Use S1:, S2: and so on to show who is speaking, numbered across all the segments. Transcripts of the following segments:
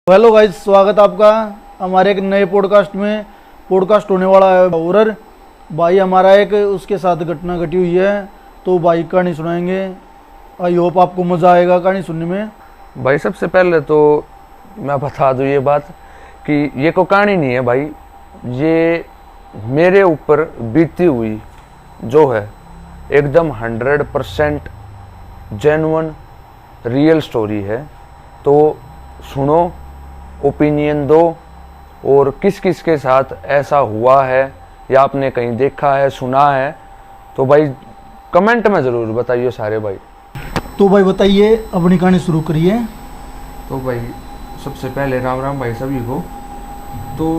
S1: Hello guys, स्वागत आपका हमारे एक नए पॉडकास्ट में। पॉडकास्ट होने वाला है हॉरर। भाई हमारा एक उसके साथ घटना घटी हुई है, तो भाई कहानी सुनाएंगे। आई होप आपको मज़ा आएगा कहानी सुनने में।
S2: भाई सबसे पहले तो मैं बता दूं ये बात कि ये कोई कहानी नहीं है भाई, ये मेरे ऊपर बीती हुई जो है एकदम 100% जेन्युइन रियल स्टोरी है। तो सुनो, ओपिनियन दो, और किस किस के साथ ऐसा हुआ है या आपने कहीं देखा है, सुना है, तो भाई कमेंट में ज़रूर बताइए सारे भाई।
S1: तो भाई बताइए, अपनी कहानी शुरू करिए।
S2: तो भाई सबसे पहले राम राम भाई सभी को। तो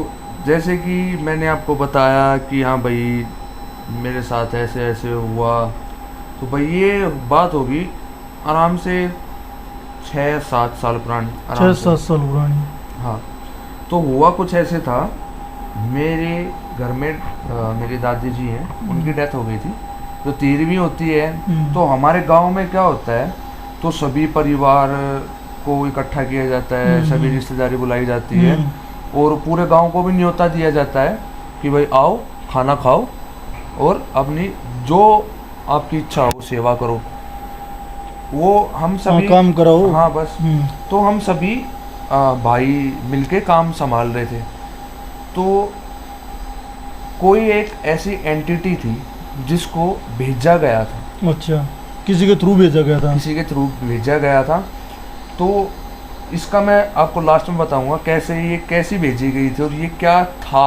S2: जैसे कि मैंने आपको बताया कि हाँ भाई मेरे साथ ऐसे ऐसे हुआ, तो भाई ये बात होगी आराम से 6-7 साल पुरानी।
S1: 6-7 साल पुरानी।
S2: हाँ, तो हुआ कुछ ऐसे था, मेरे घर में मेरी दादी जी हैं, उनकी डेथ हो गई थी। तो 13वीं होती है, तो हमारे गांव में क्या होता है, तो सभी परिवार को इकट्ठा किया जाता है, सभी रिश्तेदारी बुलाई जाती है, और पूरे गांव को भी न्योता दिया जाता है कि भाई आओ, खाना खाओ और अपनी जो आपकी इच्छा हो सेवा करो। वो हम सभी
S1: काम कराओ।
S2: हाँ बस। तो हम सभी भाई मिलके काम संभाल रहे थे। तो कोई एक ऐसी एंटिटी थी जिसको भेजा गया था।
S1: अच्छा, किसी के थ्रू भेजा गया था?
S2: किसी के थ्रू भेजा गया था। तो इसका मैं आपको लास्ट में बताऊंगा कैसे ये कैसी भेजी गई थी और ये क्या था।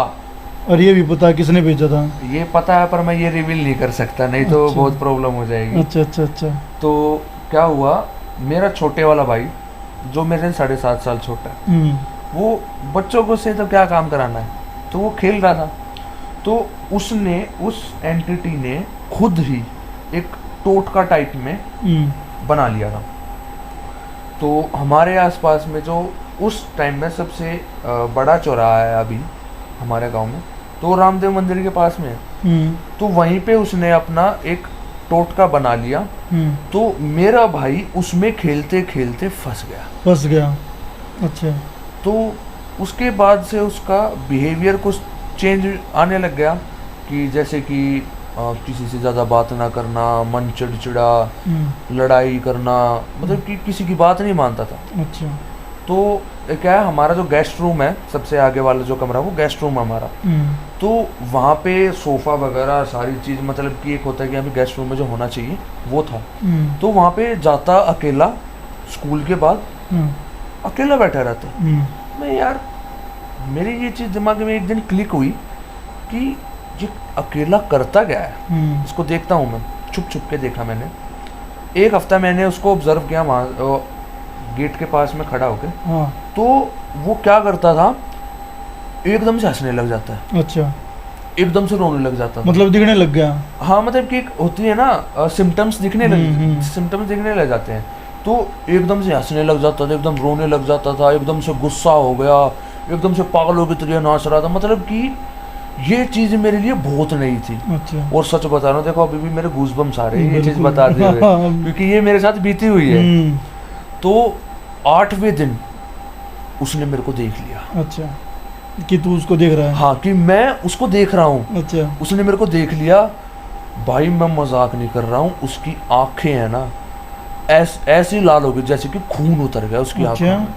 S1: और ये भी पता है किसने भेजा था?
S2: ये पता है, पर मैं ये रिवील नहीं कर सकता, नहीं तो
S1: अच्छा।
S2: बहुत प्रॉब्लम हो जाएगी।
S1: अच्छा अच्छा अच्छा।
S2: तो क्या हुआ, मेरा छोटे वाला भाई जो मेरे 7.5 साल छोटा है, वो बच्चों को से तो क्या काम कराना है, तो वो खेल रहा था। तो उसने, उस एंटिटी ने खुद ही एक टोटका टाइप में बना लिया था। तो हमारे आसपास में जो उस टाइम में सबसे बड़ा चौराहा है अभी हमारे गांव में, तो रामदेव मंदिर के पास में है। तो वहीं पे उसने अपना एक टोटका बना लिया। तो मेरा भाई उसमें खेलते खेलते फंस गया।
S1: अच्छा।
S2: तो उसके बाद से उसका बिहेवियर कुछ चेंज आने लग गया, कि जैसे कि किसी से ज़्यादा बात ना करना, मन चिड़चिड़ा, लड़ाई करना, मतलब कि किसी की बात नहीं मानता था।
S1: अच्छा।
S2: तो क्या है, हमारा जो गेस्ट रूम है, सबसे आगे वाला जो कमरा, वो गेस्ट रूम है हमारा। तो वहाँ पे सोफ़ा वगैरह सारी चीज़, मतलब कि एक होता है कि अभी गेस्ट रूम में जो होना चाहिए वो था। तो वहाँ पे जाता अकेला, स्कूल के बाद अकेला बैठा रहता। मैं यार, मेरी ये चीज़ दिमाग में एक दिन क्लिक हुई कि ये अकेला करता क्या है। इसको देखता हूँ मैं, छुप छुप के देखा मैंने। एक हफ्ता मैंने उसको ऑब्जर्व किया वहाँ गेट के पास में खड़ा होकर। तो वो क्या करता था, एकदम से हंसने लग जाता है।
S1: अच्छा।
S2: एकदम से रोने लग जाता था।
S1: मतलब दिखने लग गया?
S2: हाँ, मतलब कि एक होती है ना सिम्टम्स दिखने लग जाते हैं। तो एकदम से हंसने लग जाता था, एकदम रोने लग जाता था, एकदम से गुस्सा हो गया, एकदम से पागलों की तरह नाच रहा था। मतलब कि ये चीज़ मेरे लिए बहुत नई थी।
S1: अच्छा।
S2: और सच बता रहा हूँ, देखो अभी भी मेरे गूज़बम्स आ रहे हैं ये चीज़ बताते हुए, क्योंकि ये मेरे साथ बीती हुई है। तो 8वें दिन उसने मेरे को देख लिया।
S1: अच्छा, कि तू उसको देख रहा है?
S2: हाँ, कि मैं उसको देख रहा हूँ।
S1: अच्छा। उसने
S2: मेरे को देख लिया भाई, मैं मजाक नहीं कर रहा हूँ। उसकी आंखें हैं ना, ऐसी लाल हो गई जैसे कि खून उतर गया उसकी आंखों में।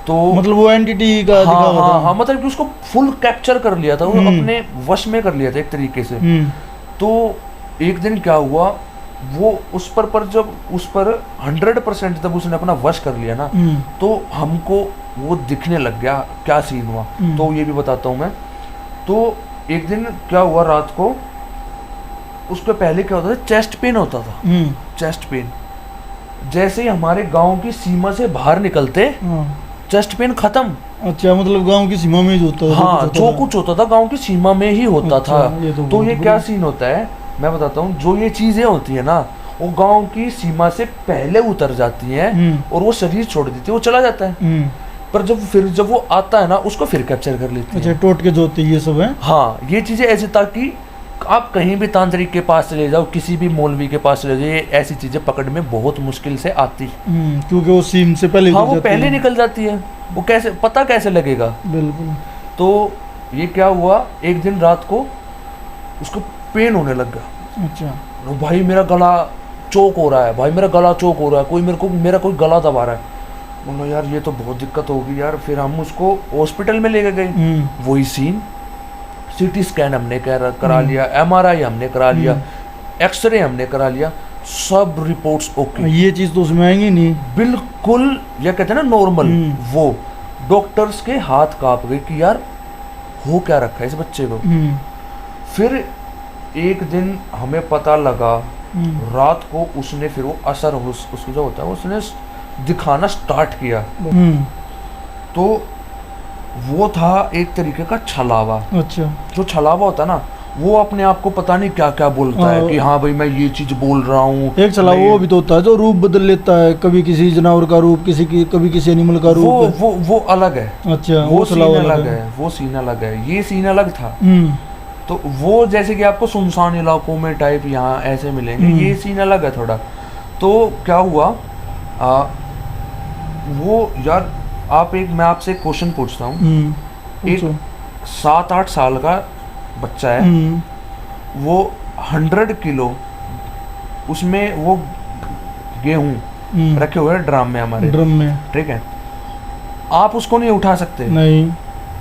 S2: तो
S1: मतलब वो एंटिटी का
S2: हाँ, मतलब कि उसको फुल कैप्चर कर लिया था, वो अपने वश में कर लिया था एक तरीके से। तो एक दिन क्या हुआ, वो उस पर जब उस पर 100% जब उसने अपना वश कर लिया ना, तो हमको वो दिखने लग गया क्या सीन हुआ। तो ये भी बताता हूँ मैं। तो एक दिन क्या हुआ, रात को उसके पहले क्या होता था, चेस्ट पेन होता था। चेस्ट पेन जैसे ही हमारे गांव की सीमा से बाहर निकलते, चेस्ट पेन खत्म।
S1: अच्छा, मतलब गांव की सीमा में ही होता था?
S2: हाँ, जो कुछ होता था गांव की सीमा में ही होता था। तो ये क्या सीन होता है मैं बताता हूँ। जो ये चीजें होती है ना, वो गांव की सीमा से पहले उतर जाती हैं और वो शरीर छोड़ देती है, वो चला जाता है। पर जब वो आता है ना, उसको फिर कैप्चर कर लेती है।
S1: अच्छा, टोटके जो होते हैं ये सब है?
S2: हाँ, ये चीजें ऐसी, ताकि आप कहीं भी तांत्रिक के पास चले जाओ, किसी भी मौलवी के पास चले जाओ, ये ऐसी चीजें पकड़ में बहुत मुश्किल से आती।
S1: क्योंकि वो सीन से पहले
S2: हाँ,
S1: गिर
S2: वो
S1: जाती
S2: पहले
S1: है।
S2: निकल जाती है, वो कैसे पता कैसे लगेगा।
S1: बिल्कुल।
S2: तो ये क्या हुआ, एक दिन रात को उसको पेन होने लग गया।
S1: अच्छा।
S2: भाई मेरा गला चोक हो रहा है, भाई मेरा गला चोक हो रहा है, कोई मेरा कोई गला दबा रहा है। बोलो यार ये तो बहुत दिक्कत होगी यार। फिर हम उसको हॉस्पिटल में लेके गए। वही सीन, सीटी स्कैन हमने करा लिया, MRI हमने करा लिया, एक्सरे हमने करा लिया, सब रिपोर्ट्स ओके।
S1: ये चीज तो उसमें आएंगी नहीं,
S2: बिल्कुल ये कहते हैं ना नॉर्मल। वो डॉक्टर्स के हाथ कांप गए कि यार हो क्या रखा है इस बच्चे को। फिर एक दिन हमें पता लगा, रात को उसने फिर वो असर उसको जो होता है उसने दिखाना स्टार्ट किया। तो वो था एक तरीके का छलावा।
S1: अच्छा।
S2: जो छलावा होता है ना, वो अपने आप को पता नहीं क्या क्या बोलता है कि हाँ भाई मैं ये चीज बोल रहा हूँ।
S1: एक छलावा वो भी तो होता है जो रूप बदल लेता है, कभी किसी जानवर का रूप, कभी किसी एनिमल का रूप।
S2: वो अलग है।
S1: अच्छा,
S2: वो सीन अलग है, वो सीन अलग है, ये सीन अलग था। तो वो जैसे कि आपको सुनसान इलाकों में टाइप यहाँ ऐसे मिलेंगे, ये सीन अलग है थोड़ा। तो क्या हुआ, वो यार मैं आपसे एक क्वेश्चन पूछता हूँ। एक 7-8 साल का बच्चा है, वो 100 किलो उसमें वो गेहूं रखे हुए हैं ड्रम में, हमारे ड्रम में, ठीक है। आप उसको नहीं उठा सकते। नहीं।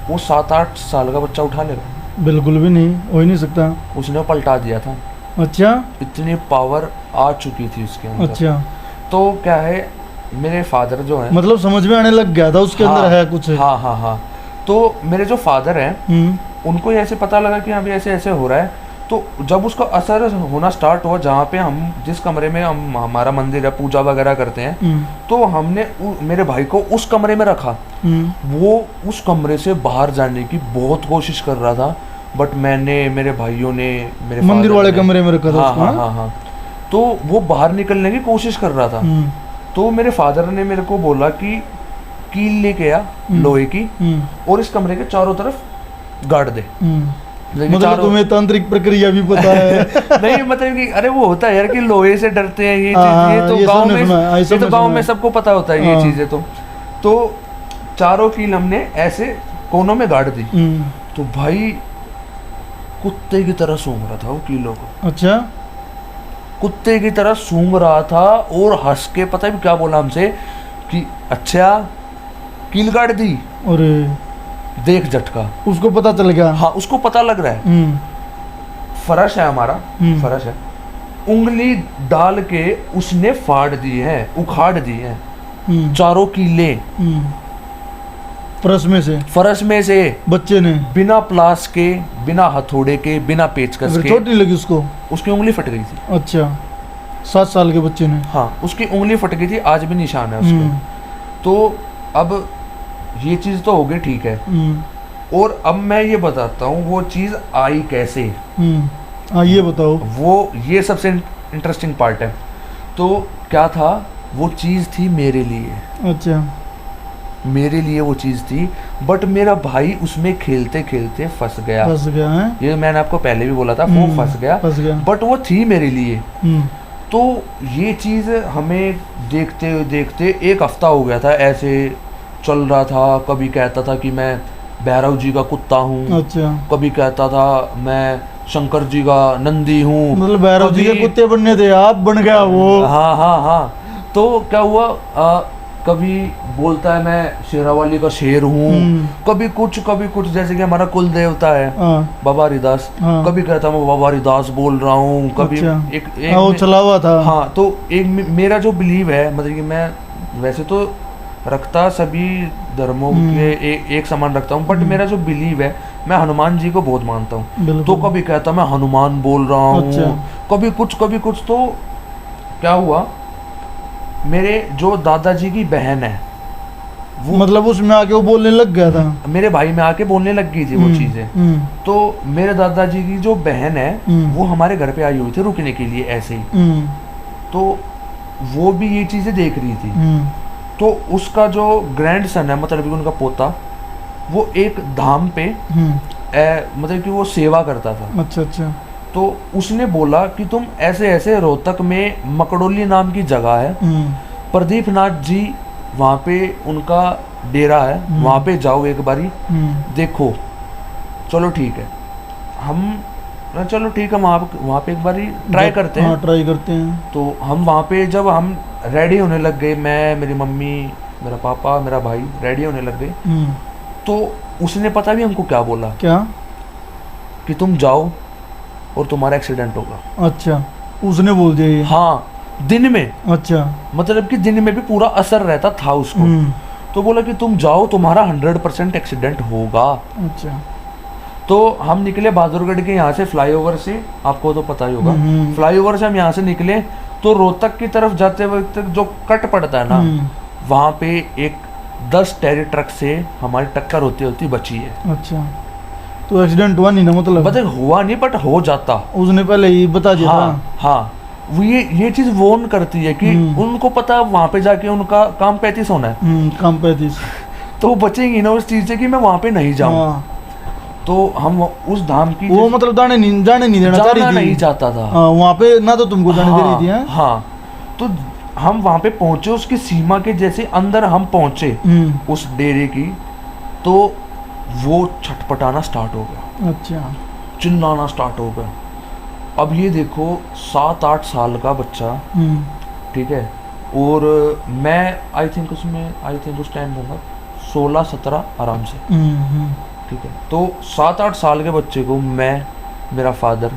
S2: वो 7-8 साल का बच्चा उठा लेगा? बिल्कुल भी नहीं, हो ही नहीं सकता। उसने पलटा दिया था। अच्छा। इतनी पावर आ चुकी थी उसके अंदर। अच्छा। तो क्या है, मेरे फादर जो है, मतलब समझ में आने लग गया था उसके अंदर है कुछ। हाँ। तो मेरे जो फादर हैं, उनको ऐसे पता लगा कि अभी ऐसे ऐसे हो रहा है। तो जब उसका असर होना स्टार्ट हुआ, जहाँ पे हम जिस कमरे में हमारा मंदिर है, पूजा वगैरह करते हैं, तो हमने मेरे भाई को उस कमरे में रखा। वो उस कमरे से बाहर जाने की बहुत कोशिश कर रहा था, बट मेरे भाइयों ने, मेरे मंदिर वाले कमरे में रखा था। हाँ। तो वो बाहर निकलने की कोशिश कर रहा था। तो मेरे फादर ने मेरे को बोला कि कील लेके आ लोहे की, और इस कमरे के चारों तरफ गाड़ दे। मतलब तुम्हें तांत्रिक प्रक्रिया भी पता है? नहीं, मतलब कि अरे वो होता है यार कि लोहे से डरते हैं, ये तो गांव में सबको पता होता है ये चीजें। तो चारों कील हमने ऐसे कोनों में गाड़ दी। तो भाई कुत्ते की तरह सूंघ रहा था वो कीलों को। अच्छा। कुत्ते की तरह सूंघ रहा था, और हंस के पता है क्या बोला हमसे कि अच्छा कील गाड़ दी। अरे देख झटका, उसको पता चल गया। हाँ, उसको पता लग रहा है। फर्श है हमारा, फर्श है, उंगली डाल के उसने फाड़ दी है, उखाड़ दी है चारों कीले फर्श में से बच्चे ने, बिना प्लास के, बिना हथौड़े के, बिना पेचकस के। चोट नहीं लगी उसको? उसकी उंगली फट गई थी। अच्छा, 7 साल के बच्चे ने? हाँ, उसकी उंगली फट गई थी, आज भी निशान है उसके। तो अब ये चीज तो हो गई, ठीक है। और अब मैं ये बताता हूँ वो चीज आई कैसे। ये बताओ। ये सबसे इंटरेस्टिंग पार्ट है। तो क्या था, वो चीज थी मेरे लिए। अच्छा। मेरे लिए वो चीज थी, बट मेरा भाई उसमें खेलते खेलते फंस गया है? ये मैंने आपको पहले भी बोला था, वो फंस गया, बट वो थी मेरे लिए। तो ये चीज हमें देखते देखते 1 हफ्ता हो गया था, ऐसे चल रहा था। कभी कहता था कि मैं भैरव जी का कुत्ता हूँ। अच्छा। कभी कहता था मैं शंकर जी का नंदी हूँ। मतलब भैरव जी के कुत्ते बनने थे, आप बन गया वो। हाँ। तो क्या हुआ, कभी बोलता है मैं शेरावाली का शेर हूँ। कभी कुछ जैसे कि हमारा कुल देवता है बाबा हरिदास। कभी कहता मैं बाबा हरिदास बोल रहा हूँ। कभी एक वो चलावा था। हाँ, तो एक मेरा जो बिलीव है, मतलब कि मैं वैसे तो रखता सभी धर्मों के एक समान रखता हूँ, बट मेरा जो बिलीव है, मैं हनुमान जी को बहुत मानता हूँ। तो कभी कहता मैं हनुमान बोल रहा हूँ। अच्छा। कभी कुछ। तो क्या हुआ, मेरे जो दादाजी की बहन है, वो मतलब उसमें आके वो बोलने लग गया था, मेरे भाई में आके बोलने लग गई थी वो चीजें। तो मेरे दादाजी की जो बहन है, वो हमारे घर पे आई हुई थी रुकने के लिए ऐसे ही। तो वो भी ये चीजें देख रही थी। तो उसका जो ग्रैंड सन है, मतलब कि उनका पोता, वो एक धाम पे मतलब कि वो सेवा करता था। अच्छा। तो उसने बोला कि तुम ऐसे ऐसे रोहतक में मकड़ोली नाम की जगह है, प्रदीप नाथ जी वहाँ पे उनका डेरा है, वहाँ पे जाओ एक बारी देखो। चलो ठीक है, चलो ठीक है, वहाँ पे एक बारी ट्राई करते हैं।
S1: हाँ, ट्राई करते हैं।
S2: तो हम वहाँ पे जब हम रेडी होने लग गए, मैं, मेरी मम्मी, मेरा पापा, मेरा भाई रेडी होने लग गए, तो उसने पता भी हमको क्या बोला?
S1: क्या?
S2: कि तुम जाओ और तुम्हारा एक्सीडेंट होगा।
S1: अच्छा, उसने बोल दिया ये?
S2: हाँ, दिन में।
S1: अच्छा,
S2: मतलब कि दिन में भी पूरा असर रहता था उसको। तो बोला कि तुम जाओ, तुम्हारा 100% एक्सीडेंट होगा।
S1: अच्छा।
S2: तो हम निकले बहादुरगढ़ के यहाँ से, फ्लाईओवर से, आपको तो पता ही होगा, फ्लाईओवर से हम यहाँ से निकले तो रोहतक की तरफ जाते वक्त जो कट पड़ता है ना, वहाँ पे एक 10 टेरी ट्रक से हमारी टक्कर होती होती बची है।
S1: अच्छा, तो एक्सीडेंट हुआ नहीं ना? मतलब
S2: हुआ नहीं, बट हो जाता।
S1: उसने पहले ही बता दिया।
S2: हाँ, हाँ, वो ये चीज वॉर्न करती है कि उनको पता वहाँ पे जाके उनका काम 35 होना है।
S1: काम 35।
S2: तो वो बचेंगी ना उस चीज से कि मैं वहाँ पे नहीं जाऊँ। तो हम उस धाम की
S1: वो मतलब जाने नहीं देना चाह रही थी।
S2: नहीं चाहता था
S1: वहाँ पे ना, तो तुमको जाने दे रही थी।
S2: हाँ, तो हम वहाँ पे पहुंचे, उसकी सीमा के जैसे अंदर हम पहुंचे उस डेरे की, तो वो छटपटाना स्टार्ट हो गया।
S1: अच्छा।
S2: चिल्लाना स्टार्ट हो गया। अब ये देखो 7-8 साल का बच्चा, ठीक है, और मैं आई थिंक उस टाइम होगा 16-17 आराम से, ठीक है। तो 7-8 साल के बच्चे को मैं, मेरा फादर,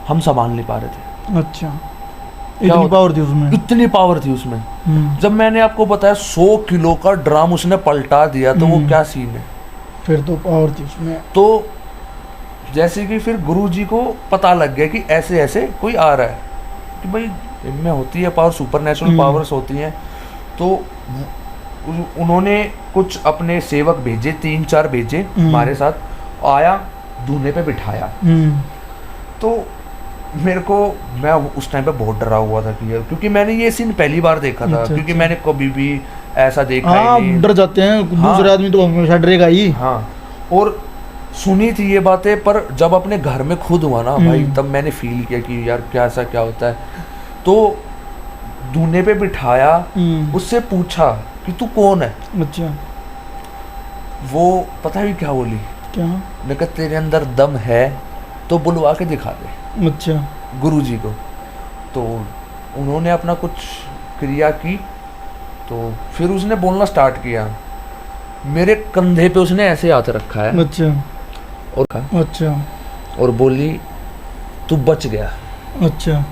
S2: हम संभाल नहीं पा रहे थे।
S1: अच्छा, इतनी पावर थी उसमें? इतनी
S2: पावर थी उसमें। जब मैंने आपको बताया 100 किलो का ड्राम उसने पलटा दिया, तो वो क्या सीन है?
S1: फिर तो पावर थी उसमें।
S2: तो जैसे कि फिर गुरुजी को पता लग गया कि ऐसे ऐसे कोई आ रहा है, कि भाई इनमें होती है पावर, सुपर नेचुरल पावर्स होती हैं। तो उन्होंने कुछ अपने सेवक भेजे, 3-4 भेजे हमारे साथ, आया, धूने पे बिठाया। तो मैं उस टाइम पे बहुत डरा हुआ था क्योंकि मैंने ये सीन पहली बार देखा था।
S1: अच्छा,
S2: क्योंकि मैंने कभी भी ऐसा देखा ही नहीं।
S1: डर जाते हैं, दूसरे आदमी तो हमेशा डरेगा ही।
S2: हाँ, और सुनी थी ये बातें, पर जब अपने घर में खुद हुआ ना भाई, तब मैंने फील किया कि यार क्या ऐसा क्या होता है। तो धूने पे बिठाया, उससे पूछा कि तू कौन है?
S1: अच्छा।
S2: वो पता भी क्या बोली?
S1: क्या?
S2: मैं कहा तेरे अंदर दम है तो बुलवा के दिखा दे।
S1: अच्छा।
S2: गुरुजी को। तो उन्होंने अपना कुछ क्रिया की, तो फिर उसने बोलना स्टार्ट किया। मेरे कंधे पे उसने ऐसे हाथ रखा है।
S1: अच्छा।
S2: और कहा,
S1: अच्छा,
S2: और बोली तू बच गया।
S1: अच्छा,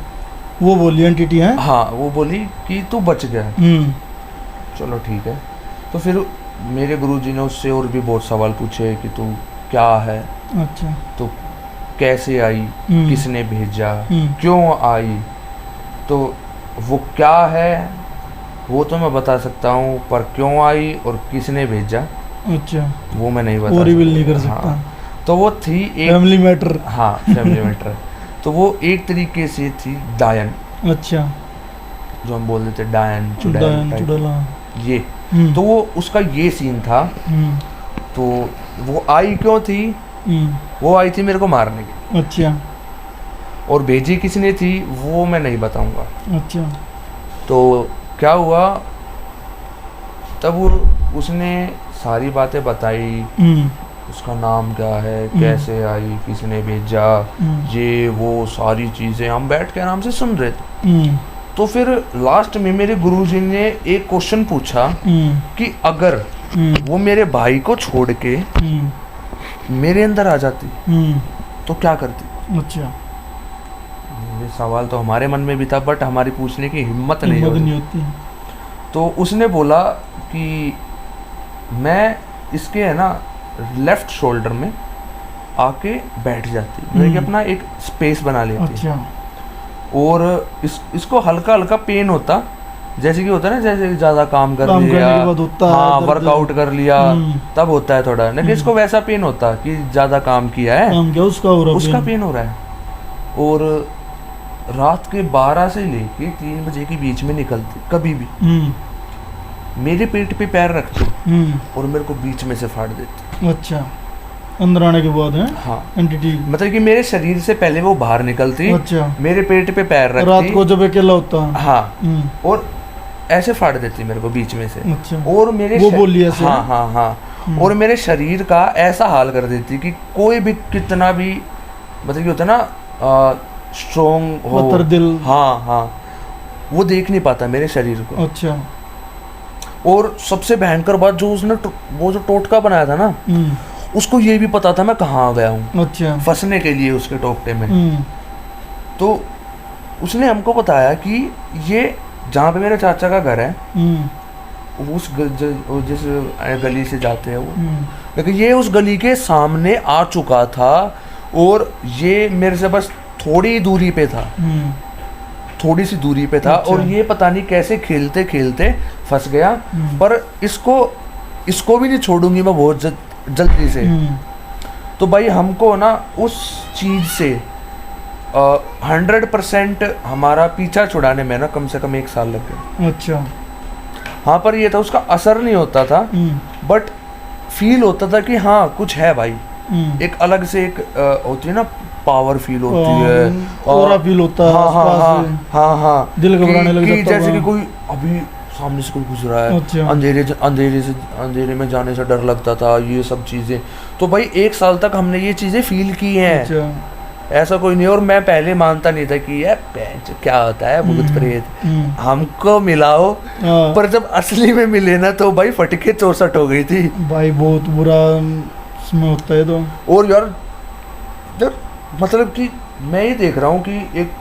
S1: वो बोली एंटिटी है?
S2: हाँ, वो बोली कि तू बच गया। चलो ठीक है। तो फिर मेरे गुरुजी ने उससे और भी बहुत सवाल पूछे कि तू क्या है।
S1: अच्छा।
S2: तो कैसे आई, किसने भेजा, क्यों आई, तो वो क्या है वो तो मैं बता सकता हूँ, पर क्यों आई और किसने भेजा,
S1: अच्छा,
S2: वो मैं नहीं बता,
S1: रिवील नहीं कर सकता।
S2: हाँ, तो वो थी एक
S1: फैमिली मैटर।
S2: हाँ, फैमिली मैटर। तो वो एक तरीके से थी डायन।
S1: अच्छा,
S2: जो हम बोल देते डायन, चुड़ैल, ये। तो वो उसका ये सीन था। तो वो आई क्यों थी? वो आई थी मेरे को मारने की।
S1: अच्छा।
S2: और भेजी किसने थी वो मैं नहीं बताऊंगा।
S1: अच्छा।
S2: तो क्या हुआ, तब वो उसने सारी बातें बताई, उसका नाम क्या है, कैसे आई, किसने भेजा, ये वो सारी चीज़ें हम बैठ के आराम से सुन रहे थे। तो फिर लास्ट में मेरे गुरुजी ने एक क्वेश्चन पूछा कि अगर वो मेरे भाई को छोड़ के मेरे अंदर आ जाती तो क्या करती?
S1: अच्छा।
S2: ये सवाल तो हमारे मन में भी था, बट हमारी पूछने की हिम्मत नहीं होती। तो उसने बोला कि मैं इसके है ना लेफ्ट शोल्डर में आके बैठ जाती, मतलब कि अपना एक स्पेस बना लेती।
S1: अच्छा।
S2: और इसको हल्का हल्का पेन होता, जैसे कि होता है ना, जैसे ज़्यादा काम कर लिया, हाँ, वर्कआउट कर लिया, तब होता है थोड़ा, लेकिन इसको वैसा पेन होता कि ज़्यादा काम किया है, उसका पेन हो रहा है। और रात के 12 से लेके 3 बजे के बीच में निकलती, कभी भी मेरे पेट पे पैर रखती और मेरे को बीच में से फाड़ देती।
S1: अच्छा। अंदर आने के बाद है
S2: हाँ
S1: एंटिटी।
S2: मतलब कि मेरे शरीर से पहले वो बाहर निकलती,
S1: अच्छा।
S2: मेरे पेट पे पैर रखती,
S1: रात को जब अकेला होता।
S2: हाँ और ऐसे फाड़ देती मेरे को बीच में से।
S1: अच्छा।
S2: और मेरे
S1: वो बोली ऐसे।
S2: हाँ हाँ हाँ और मेरे शरीर का ऐसा हाल कर देती कि कोई भी कितना भी मतलब कि होता है ना स्ट्रॉन्ग हो,
S1: पत्थर दिल।
S2: हाँ हाँ वो देख नहीं पाता मेरे शरीर को।
S1: अच्छा।
S2: और सबसे भयंकर बात जो उसने वो जो टोटका बनाया था ना, उसको ये भी पता था मैं कहाँ गया हूँ।
S1: अच्छा।
S2: फंसने के लिए उसके टोकटे में। तो उसने हमको बताया कि ये जहाँ पे मेरे चाचा का घर है उस जिस गली से जाते हैं वो, लेकिन ये उस गली के सामने आ चुका था और ये मेरे से बस थोड़ी दूरी पे था, थोड़ी सी दूरी पे था।
S1: अच्छा।
S2: और ये पता नहीं कैसे खेलते खेलते फंस गया, पर इसको भी नहीं छोड़ूंगी मैं बहुत जल्दी से। तो भाई हमको ना उस चीज से 100% हमारा पीछा छुड़ाने में ना कम से कम 1 साल लग गया।
S1: अच्छा।
S2: हाँ पर ये था उसका असर नहीं होता था, बट फील होता था कि हाँ कुछ है भाई। एक अलग से एक होती है ना पावर फील होती है,
S1: ऑरा फील होता है आसपास से।
S2: हाँ हाँ
S1: दिल घबराने लग जाता है
S2: जैसे कि कोई अभी सामने से कोई गुजरा है।
S1: अच्छा।
S2: अंधेरे में जाने से डर लगता था, ये सब चीजें। तो भाई 1 साल तक हमने ये चीजें फील की हैं।
S1: अच्छा।
S2: ऐसा कोई नहीं। और मैं पहले मानता नहीं था कि यार क्या होता है भूत प्रेत, हमको मिलाओ। पर जब असली में मिले ना तो भाई फटके 64 हो गई थी
S1: भाई। बहुत बुरा इसमें होता है तो।
S2: और यार मतलब कि मैं ये देख रहा हूँ कि एक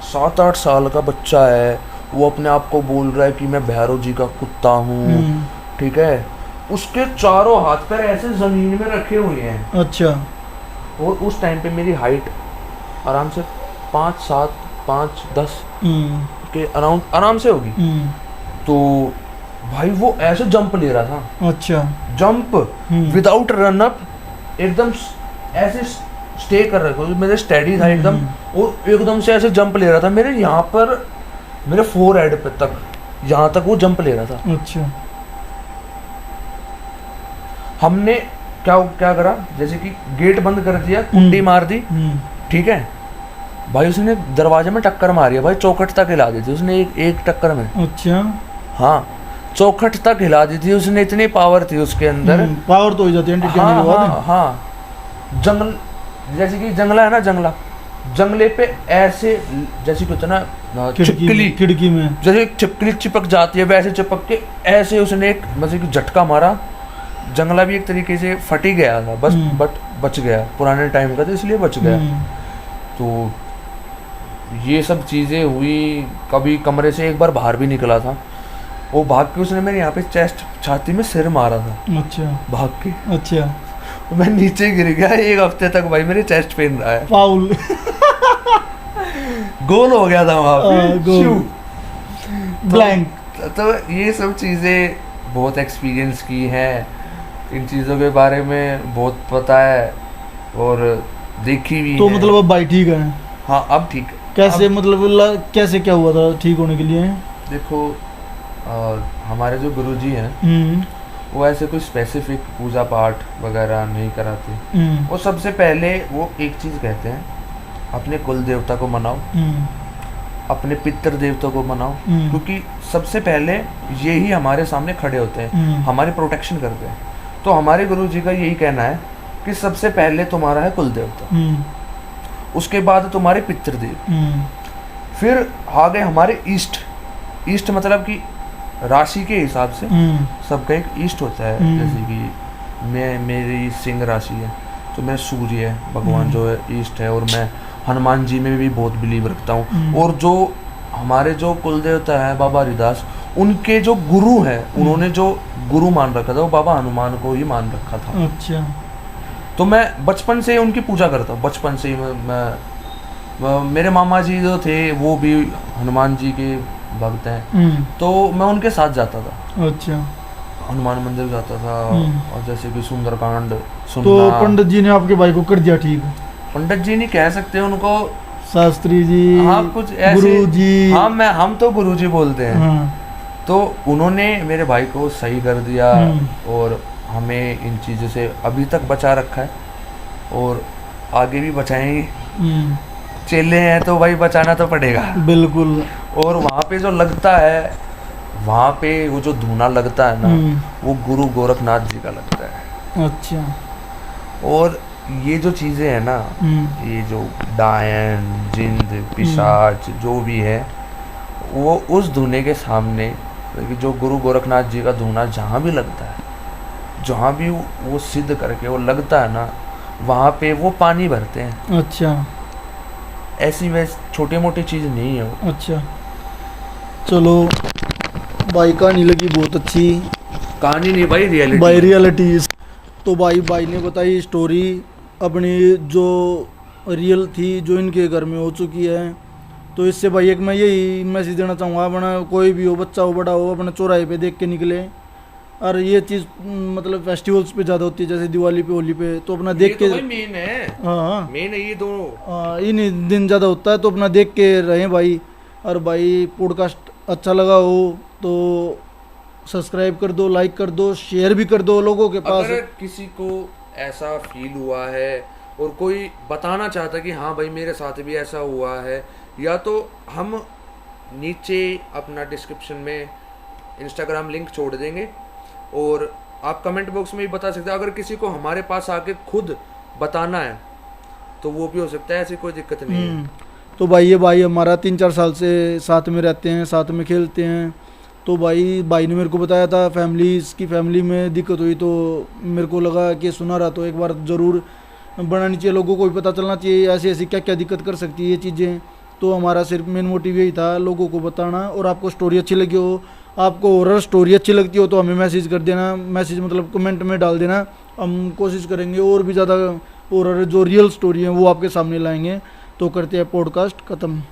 S2: 7-8 साल का बच्चा है, वो अपने आप को बोल रहा है कि मैं भैरव जी का कुत्ता हूँ, ठीक है। उसके चारों हाथ पैर ऐसे जमीन में रखे हुए हैं।
S1: अच्छा।
S2: और उस टाइम पे मेरी हाइट आराम से 5'7", 5'10" के अराउंड आराम से होगी। तो भाई वो ऐसे जंप ले रहा था।
S1: अच्छा।
S2: जंप विदाउट रन अप, एकदम ऐसे स्टे कर रहा था, मेरे स्टेडी था एकदम। और एकदम से ऐसे जंप ले रहा था मेरे यहाँ पर, मेरे फोरहेड पे तक, यहाँ तक वो जंप ले रहा था।
S1: अच्छा।
S2: हमने क्या करा, जैसे कि गेट बंद कर दिया, कुंडी मार दी, ठीक है भाई। उसने दरवाजे में टक्कर मारी है भाई, चौखट तक हिला दी थी उसने एक टक्कर में।
S1: अच्छा।
S2: हाँ चौखट तक हिला दी थी उसने, इतनी पावर थी उसके अंदर।
S1: पावर तो हो जाती है।
S2: हाँ जंगल, जैसे कि जंगला है ना, जंगले पे ऐसे जैसे कि होता है ना
S1: खिड़की में
S2: जैसे छिपकली चिपक जाती है, वैसे चिपक के ऐसे उसने एक मतलब कि झटका मारा। जंगला भी एक तरीके से फट ही गया था बस, बट बच गया, पुराने टाइम का था इसलिए बच गया। तो ये सब चीज़ें हुई। कभी कमरे से एक बार बाहर भी निकला था, वो भाग के उसने मेरे यहाँ पे चेस्ट, छाती में सिर मारा था। अच्छा। भाग के। अच्छा। मैं नीचे गिर गया, 1 हफ्ते तक भाई मेरे चेस्ट पेन रहा है। फाउल गोल हो गया था वहाँ पे, ब्लैंक। तो ये सब चीज़ें बहुत एक्सपीरियंस की हैं, इन चीज़ों के बारे में बहुत पता है और देखी भी
S1: तो
S2: है।
S1: मतलब अब भाई ठीक है?
S2: हाँ अब ठीक है।
S1: कैसे मतलब कैसे क्या हुआ था ठीक होने के लिए?
S2: देखो हमारे जो गुरुजी हैं वो ऐसे कोई स्पेसिफिक पूजा पाठ वगैरह नहीं कराते। वो सबसे पहले वो एक चीज़ कहते हैं, अपने कुल देवता को मनाओ, अपने पितृ देवता को मनाओ, क्योंकि सबसे पहले यही हमारे सामने खड़े होते हैं, हमारी प्रोटेक्शन करते हैं। तो हमारे गुरुजी का यही कहना है कि सबसे पहले तुम्हारा है कुल देवता, उसके बाद तुम्हारे पितृदेव, फिर आगे हमारे ईस्ट मतलब कि राशि के हिसाब से सबका एक ईस्ट होता है। जैसे कि मेरी सिंह राशि है तो मैं सूर्य है भगवान जो है ईस्ट है, और मैं हनुमान जी में भी बहुत बिलीव रखता हूँ। और जो हमारे जो कुल देवता है बाबा हरिदास, उनके जो गुरु हैं, उन्होंने जो गुरु मान रखा था वो बाबा हनुमान को ही मान रखा था। अच्छा। तो मैं बचपन से उनकी पूजा करता हूँ, बचपन से ही मैं मेरे मामा जी जो थे वो भी हनुमान जी के भक्त हैं, तो मैं उनके साथ जाता था। अच्छा। हनुमान मंदिर जाता था, और जैसे कि सुंदरकांड सुनना।
S1: तो पंडित जी ने आपके भाई को कर दिया ठीक?
S2: पंडित जी नहीं कह सकते उनको,
S1: शास्त्री जी।
S2: हाँ कुछ ऐसे,
S1: गुरु जी।
S2: हाँ हम तो गुरु जी बोलते हैं। हाँ। तो उन्होंने मेरे भाई को सही कर दिया और हमें इन चीज़ों से अभी तक बचा रखा है। और आगे भी बचाएंगे। चेले हैं तो भाई बचाना तो पड़ेगा।
S1: बिल्कुल।
S2: और वहाँ पे जो लगता है, वहाँ पे वो जो धूना लगता है ना, वो गुरु गोरखनाथ जी का लगता है।
S1: अच्छा।
S2: और ये जो चीज़ें हैं ना, ये जो डायन, जिंद, पिशाच जो भी है, वो उस धूने के सामने, जो गुरु गोरखनाथ जी का धूना जहाँ भी लगता है, जहाँ भी वो सिद्ध करके वो लगता है ना, वहाँ पे वो पानी भरते हैं।
S1: अच्छा।
S2: ऐसी वैसी छोटी मोटी चीज़ नहीं है वो।
S1: अच्छा, चलो भाई कहानी लगी बहुत अच्छी।
S2: कहानी नहीं भाई, रियलिटी।
S1: By realities. तो भाई ने बताई स्टोरी अपनी जो रियल थी, जो इनके घर में हो चुकी है। तो इससे भाई एक मैं यही मैसेज देना चाहूँगा, अपना कोई भी हो, बच्चा हो बड़ा हो, अपना चौराहे पे देख के निकले। और ये चीज़ मतलब फेस्टिवल्स पे ज़्यादा होती है, जैसे दिवाली पे, होली पे, तो अपना देख के।
S2: मेन है।
S1: हाँ,
S2: मेन है ये दोनों।
S1: इन दिन ज़्यादा होता है, तो अपना देख के रहें भाई। और भाई पॉडकास्ट अच्छा लगा हो तो सब्सक्राइब कर दो, लाइक कर दो, शेयर भी कर दो लोगों के पास।
S2: अगर किसी को ऐसा फील हुआ है और कोई बताना चाहता है कि हाँ भाई मेरे साथ भी ऐसा हुआ है, या तो हम नीचे अपना डिस्क्रिप्शन में इंस्टाग्राम लिंक छोड़ देंगे, और आप कमेंट बॉक्स में भी बता सकते हैं। अगर किसी को हमारे पास आके खुद बताना है तो वो भी हो सकता है, ऐसी कोई दिक्कत नहीं है।
S1: तो भाई ये भाई हमारा 3-4 साल से साथ में रहते हैं, साथ में खेलते हैं। तो भाई ने मेरे को बताया था फैमिली में दिक्कत हुई, तो मेरे को लगा कि सुना रहा तो एक बार ज़रूर बनानी चाहिए, लोगों को भी पता चलना चाहिए ऐसी ऐसी क्या क्या दिक्कत कर सकती है ये चीज़ें। तो हमारा सिर्फ मेन मोटिव यही था, लोगों को बताना। और आपको स्टोरी अच्छी लगी हो, आपको हॉरर स्टोरी अच्छी लगती हो, तो हमें मैसेज कर देना, मैसेज मतलब कमेंट में डाल देना। हम कोशिश करेंगे और भी ज़्यादा हॉरर जो रियल स्टोरी है वो आपके सामने लाएंगे। तो करते हैं पॉडकास्ट ख़त्म।